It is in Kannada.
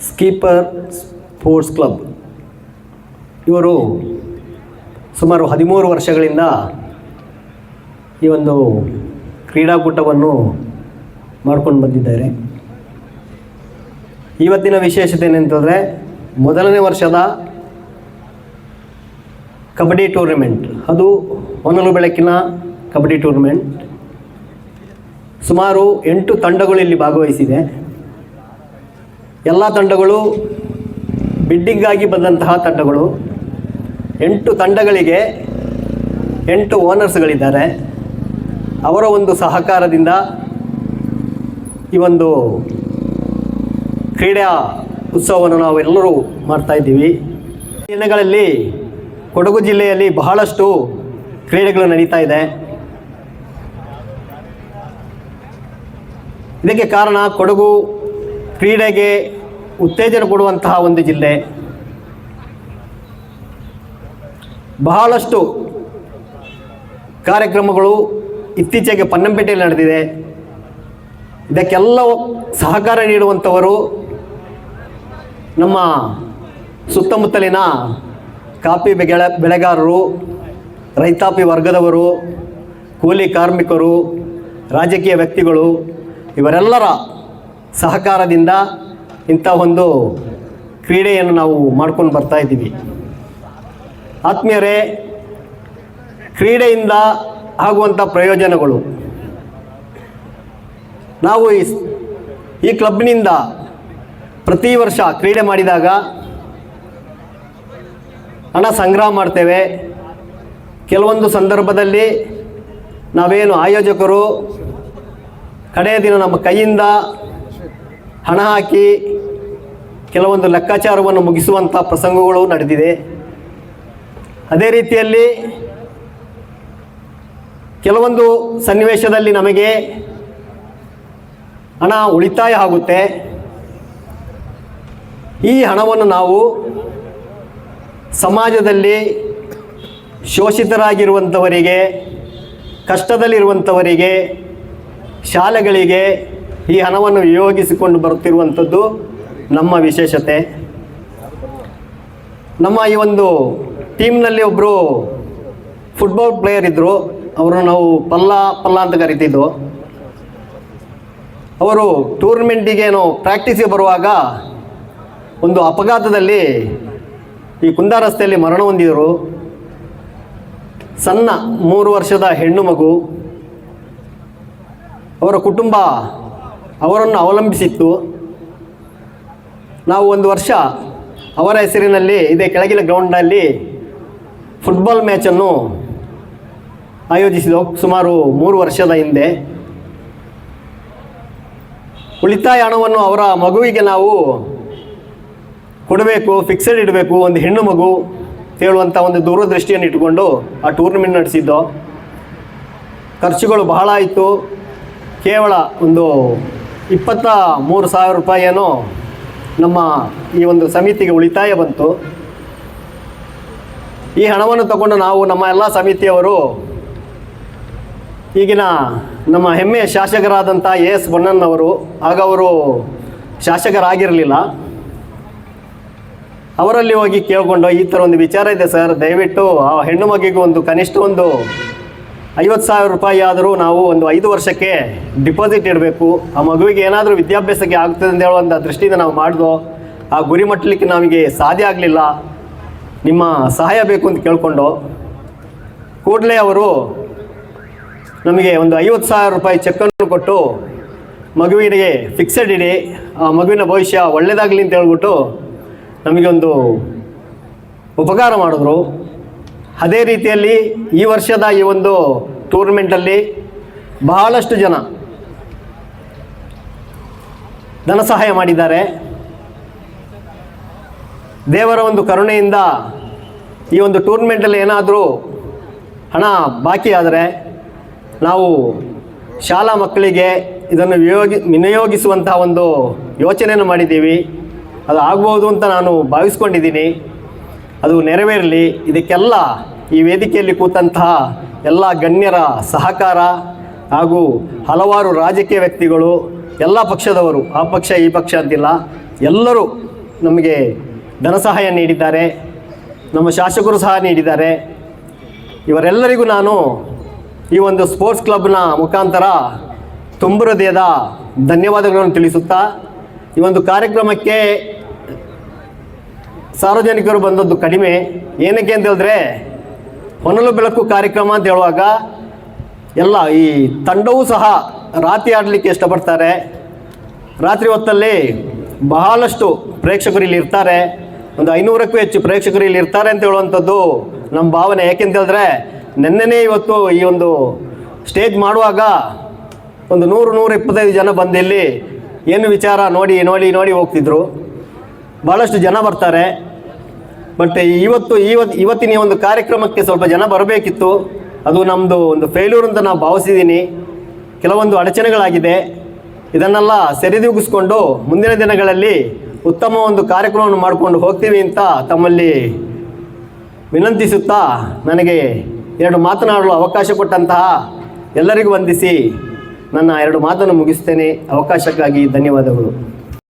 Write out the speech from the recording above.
ಸ್ಕೀಪರ್ ಸ್ಪೋರ್ಟ್ಸ್ ಕ್ಲಬ್ ಇವರು ಸುಮಾರು 13 ವರ್ಷಗಳಿಂದ ಈ ಒಂದು ಕ್ರೀಡಾಕೂಟವನ್ನು ಮಾಡ್ಕೊಂಡು ಬಂದಿದ್ದಾರೆ. ಇವತ್ತಿನ ವಿಶೇಷತೆ ಏನಂತಂದರೆ ಮೊದಲನೇ ವರ್ಷದ ಕಬಡ್ಡಿ ಟೂರ್ನಮೆಂಟ್, ಅದು ಹೊನಲು ಬೆಳಕಿನ ಕಬಡ್ಡಿ ಟೂರ್ನಮೆಂಟ್. ಸುಮಾರು 8 ತಂಡಗಳು ಇಲ್ಲಿ ಭಾಗವಹಿಸಿದೆ. ಎಲ್ಲ ತಂಡಗಳು ಬಿಡ್ಡಿಂಗಾಗಿ ಬಂದಂತಹ ತಂಡಗಳು. 8 ತಂಡಗಳಿಗೆ 8 ಓನರ್ಸ್ಗಳಿದ್ದಾರೆ. ಅವರ ಒಂದು ಸಹಕಾರದಿಂದ ಈ ಒಂದು ಕ್ರೀಡಾ ಉತ್ಸವವನ್ನು ನಾವೆಲ್ಲರೂ ಮಾಡ್ತಾಯಿದ್ದೀವಿ. ಈ ದಿನಗಳಲ್ಲಿ ಕೊಡಗು ಜಿಲ್ಲೆಯಲ್ಲಿ ಬಹಳಷ್ಟು ಕ್ರೀಡೆಗಳು ನಡೀತಾ ಇದೆ. ಇದಕ್ಕೆ ಕಾರಣ ಕೊಡಗು ಕ್ರೀಡೆಗೆ ಉತ್ತೇಜನ ಕೊಡುವಂತಹ ಒಂದು ಜಿಲ್ಲೆ. ಬಹಳಷ್ಟು ಕಾರ್ಯಕ್ರಮಗಳು ಇತ್ತೀಚೆಗೆ ಪನ್ನಂಪೇಟೆಯಲ್ಲಿ ನಡೆದಿದೆ. ಇದಕ್ಕೆಲ್ಲ ಸಹಕಾರ ನೀಡುವಂಥವರು ನಮ್ಮ ಸುತ್ತಮುತ್ತಲಿನ ಕಾಫಿ ಬೆಳೆಗಾರರು, ರೈತಾಪಿ ವರ್ಗದವರು, ಕೂಲಿ ಕಾರ್ಮಿಕರು, ರಾಜಕೀಯ ವ್ಯಕ್ತಿಗಳು, ಇವರೆಲ್ಲರ ಸಹಕಾರದಿಂದ ಇಂಥ ಒಂದು ಕ್ರೀಡೆಯನ್ನು ನಾವು ಮಾಡ್ಕೊಂಡು ಬರ್ತಾ ಇದ್ದೀವಿ. ಆತ್ಮೀಯರೇ, ಕ್ರೀಡೆಯಿಂದ ಆಗುವಂಥ ಪ್ರಯೋಜನಗಳು, ನಾವು ಈ ಕ್ಲಬ್ನಿಂದ ಪ್ರತಿ ವರ್ಷ ಕ್ರೀಡೆ ಮಾಡಿದಾಗ ಹಣ ಸಂಗ್ರಹ ಮಾಡ್ತೇವೆ. ಕೆಲವೊಂದು ಸಂದರ್ಭದಲ್ಲಿ ನಾವೇನು ಆಯೋಜಕರು ಕಡೆಯ ದಿನ ನಮ್ಮ ಕೈಯಿಂದ ಹಣ ಹಾಕಿ ಕೆಲವೊಂದು ಲೆಕ್ಕಾಚಾರವನ್ನು ಮುಗಿಸುವಂಥ ಪ್ರಸಂಗಗಳು ನಡೆದಿದೆ. ಅದೇ ರೀತಿಯಲ್ಲಿ ಕೆಲವೊಂದು ಸನ್ನಿವೇಶದಲ್ಲಿ ನಮಗೆ ಹಣ ಉಳಿತಾಯ ಆಗುತ್ತೆ. ಈ ಹಣವನ್ನು ನಾವು ಸಮಾಜದಲ್ಲಿ ಶೋಷಿತರಾಗಿರುವಂಥವರಿಗೆ, ಕಷ್ಟದಲ್ಲಿರುವಂಥವರಿಗೆ, ಶಾಲೆಗಳಿಗೆ ಈ ಹಣವನ್ನು ವಿನಿಯೋಗಿಸಿಕೊಂಡು ಬರುತ್ತಿರುವಂಥದ್ದು ನಮ್ಮ ವಿಶೇಷತೆ. ನಮ್ಮ ಈ ಒಂದು ಟೀಮ್ನಲ್ಲಿ ಒಬ್ಬರು ಫುಟ್ಬಾಲ್ ಪ್ಲೇಯರ್ ಇದ್ದರು. ಅವರು ನಾವು ಪಲ್ಲ ಅಂತ ಕರಿತಿದ್ದು. ಅವರು ಟೂರ್ನಮೆಂಟಿಗೇನು ಪ್ರಾಕ್ಟೀಸಿಗೆ ಬರುವಾಗ ಒಂದು ಅಪಘಾತದಲ್ಲಿ ಈ ಕುಂದಾ ರಸ್ತೆಯಲ್ಲಿ ಮರಣ ಹೊಂದಿದರು. ಸಣ್ಣ 3 ವರ್ಷದ ಹೆಣ್ಣು ಮಗು. ಅವರ ಕುಟುಂಬ ಅವರನ್ನು ಅವಲಂಬಿಸಿತ್ತು. ನಾವು ಒಂದು ವರ್ಷ ಅವರ ಹೆಸರಿನಲ್ಲಿ ಇದೇ ಕೆಳಗಿನ ಗ್ರೌಂಡ್ನಲ್ಲಿ ಫುಟ್ಬಾಲ್ ಮ್ಯಾಚನ್ನು ಆಯೋಜಿಸಿದೆವು ಸುಮಾರು 3 ವರ್ಷದ ಹಿಂದೆ. ಉಳಿತಾಯ ಹಣವನ್ನು ಅವರ ಮಗುವಿಗೆ ನಾವು ಕೊಡಬೇಕು, ಫಿಕ್ಸೆಡ್ ಇಡಬೇಕು, ಒಂದು ಹೆಣ್ಣು ಮಗು ಹೇಳುವಂಥ ಒಂದು ದೂರದೃಷ್ಟಿಯನ್ನು ಇಟ್ಟುಕೊಂಡು ಆ ಟೂರ್ನಮೆಂಟ್ ನಡೆಸಿದ್ದು. ಖರ್ಚುಗಳು ಬಹಳ ಆಯಿತು. ಕೇವಲ ಒಂದು 23,000 ರೂಪಾಯಿಯನ್ನು ನಮ್ಮ ಈ ಒಂದು ಸಮಿತಿಗೆ ಉಳಿತಾಯ ಬಂತು. ಈ ಹಣವನ್ನು ತಗೊಂಡು ನಾವು ನಮ್ಮ ಎಲ್ಲ ಸಮಿತಿಯವರು ಈಗಿನ ನಮ್ಮ ಹೆಮ್ಮೆಯ ಶಾಸಕರಾದಂಥ ಎಸ್ ಬೊನ್ನಣ್ಣವರು, ಆಗ ಅವರು ಶಾಸಕರಾಗಿರಲಿಲ್ಲ, ಅವರಲ್ಲಿ ಹೋಗಿ ಕೇಳಿಕೊಂಡು ಈ ಥರ ಒಂದು ವಿಚಾರ ಇದೆ ಸರ್, ದಯವಿಟ್ಟು ಆ ಹೆಣ್ಣು ಮಗಿಗೆ ಒಂದು ಕನಿಷ್ಠ ಒಂದು 50,000 ರೂಪಾಯಿ ಆದರೂ ನಾವು ಒಂದು 5 ವರ್ಷಕ್ಕೆ ಡಿಪಾಸಿಟ್ ಇಡಬೇಕು, ಆ ಮಗುವಿಗೆ ಏನಾದರೂ ವಿದ್ಯಾಭ್ಯಾಸಕ್ಕೆ ಆಗ್ತದೆ ಅಂತ ಹೇಳುವಂಥ ದೃಷ್ಟಿಯಿಂದ ನಾವು ಮಾಡಿದೋ. ಆ ಗುರಿ ಮುಟ್ಟಲಿಕ್ಕೆ ನಮಗೆ ಸಾಧ್ಯ ಆಗಲಿಲ್ಲ, ನಿಮ್ಮ ಸಹಾಯ ಬೇಕು ಅಂತ ಕೇಳಿಕೊಂಡು ಕೂಡಲೇ ಅವರು ನಮಗೆ ಒಂದು 50,000 ರೂಪಾಯಿ ಚೆಕ್ಕನ್ನು ಕೊಟ್ಟು ಮಗುವಿಗೆ ಫಿಕ್ಸೆಡ್ ಇಡಿ, ಆ ಮಗುವಿನ ಭವಿಷ್ಯ ಒಳ್ಳೆಯದಾಗಲಿ ಅಂತ ಹೇಳ್ಬಿಟ್ಟು ನಮಗೆ ಒಂದು ಉಪಕಾರ ಮಾಡಿದ್ರು. ಅದೇ ರೀತಿಯಲ್ಲಿ ಈ ವರ್ಷದ ಈ ಒಂದು ಟೂರ್ನಮೆಂಟಲ್ಲಿ ಬಹಳಷ್ಟು ಜನ ಧನ ಸಹಾಯ ಮಾಡಿದ್ದಾರೆ. ದೇವರ ಒಂದು ಕರುಣೆಯಿಂದ ಈ ಒಂದು ಟೂರ್ನಮೆಂಟಲ್ಲಿ ಏನಾದರೂ ಹಣ ಬಾಕಿ ಆದರೆ ನಾವು ಶಾಲಾ ಮಕ್ಕಳಿಗೆ ಇದನ್ನು ವಿನಿಯೋಗಿಸುವಂತಹ ಒಂದು ಯೋಚನೆಯನ್ನು ಮಾಡಿದ್ದೀವಿ. ಅದು ಆಗ್ಬೋದು ಅಂತ ನಾನು ಭಾವಿಸ್ಕೊಂಡಿದ್ದೀನಿ. ಅದು ನೆರವೇರಲಿ. ಇದಕ್ಕೆಲ್ಲ ಈ ವೇದಿಕೆಯಲ್ಲಿ ಕೂತಂತಹ ಎಲ್ಲ ಗಣ್ಯರ ಸಹಕಾರ ಹಾಗೂ ಹಲವಾರು ರಾಜಕೀಯ ವ್ಯಕ್ತಿಗಳು, ಎಲ್ಲ ಪಕ್ಷದವರು, ಆ ಪಕ್ಷ ಈ ಪಕ್ಷ ಅಂತಿಲ್ಲ, ಎಲ್ಲರೂ ನಮಗೆ ಧನ ಸಹಾಯ ನೀಡಿದ್ದಾರೆ, ನಮ್ಮ ಶಾಸಕರು ಸಹ ನೀಡಿದ್ದಾರೆ. ಇವರೆಲ್ಲರಿಗೂ ನಾನು ಈ ಒಂದು ಸ್ಪೋರ್ಟ್ಸ್ ಕ್ಲಬ್ನ ಮುಖಾಂತರ ತುಂಬ ಹೃದಯದ ಧನ್ಯವಾದಗಳನ್ನು ತಿಳಿಸುತ್ತಾ, ಈ ಒಂದು ಕಾರ್ಯಕ್ರಮಕ್ಕೆ ಸಾರ್ವಜನಿಕರು ಬಂದದ್ದು ಕಡಿಮೆ. ಏನಕ್ಕೆ ಅಂತ ಹೇಳಿದ್ರೆ, ಹೊನಲು ಬೆಳಕು ಕಾರ್ಯಕ್ರಮ ಅಂತ ಹೇಳುವಾಗ ಎಲ್ಲ ಈ ತಂಡವೂ ಸಹ ರಾತ್ರಿ ಆಡಲಿಕ್ಕೆ ಇಷ್ಟಪಡ್ತಾರೆ. ರಾತ್ರಿ ಹೊತ್ತಲ್ಲಿ ಬಹಳಷ್ಟು ಪ್ರೇಕ್ಷಕರು ಇಲ್ಲಿ ಇರ್ತಾರೆ, ಒಂದು 500ಕ್ಕೂ ಹೆಚ್ಚು ಪ್ರೇಕ್ಷಕರು ಇಲ್ಲಿ ಇರ್ತಾರೆ ಅಂತ ಹೇಳುವಂಥದ್ದು ನಮ್ಮ ಭಾವನೆ. ಏಕೆಂತ ಹೇಳಿದ್ರೆ ನೆನ್ನೆನೇ ಇವತ್ತು ಈ ಒಂದು ಸ್ಟೇಜ್ ಮಾಡುವಾಗ ಒಂದು 100-125 ಜನ ಬಂದು ಇಲ್ಲಿ ಏನು ವಿಚಾರ ನೋಡಿ ನೋಡಿ ನೋಡಿ ಹೋಗ್ತಿದ್ರು. ಭಾಳಷ್ಟು ಜನ ಬರ್ತಾರೆ. ಬಟ್ ಇವತ್ತಿನ ಈ ಒಂದು ಕಾರ್ಯಕ್ರಮಕ್ಕೆ ಸ್ವಲ್ಪ ಜನ ಬರಬೇಕಿತ್ತು. ಅದು ನಮ್ಮದು ಒಂದು ಫೇಲ್ಯೂರ್ ಅಂತ ನಾವು ಭಾವಿಸಿದ್ದೀನಿ. ಕೆಲವೊಂದು ಅಡಚಣೆಗಳಾಗಿದೆ. ಇದನ್ನೆಲ್ಲ ಸರಿದೂಗಿಸ್ಕೊಂಡು ಮುಂದಿನ ದಿನಗಳಲ್ಲಿ ಉತ್ತಮ ಒಂದು ಕಾರ್ಯಕ್ರಮವನ್ನು ಮಾಡಿಕೊಂಡು ಹೋಗ್ತೀವಿ ಅಂತ ತಮ್ಮಲ್ಲಿ ವಿನಂತಿಸುತ್ತಾ, ನನಗೆ 2 ಮಾತನಾಡಲು ಅವಕಾಶ ಕೊಟ್ಟಂತಹ ಎಲ್ಲರಿಗೂ ವಂದಿಸಿ ನನ್ನ 2 ಮಾತನ್ನು ಮುಗಿಸ್ತೇನೆ. ಅವಕಾಶಕ್ಕಾಗಿ ಧನ್ಯವಾದಗಳು.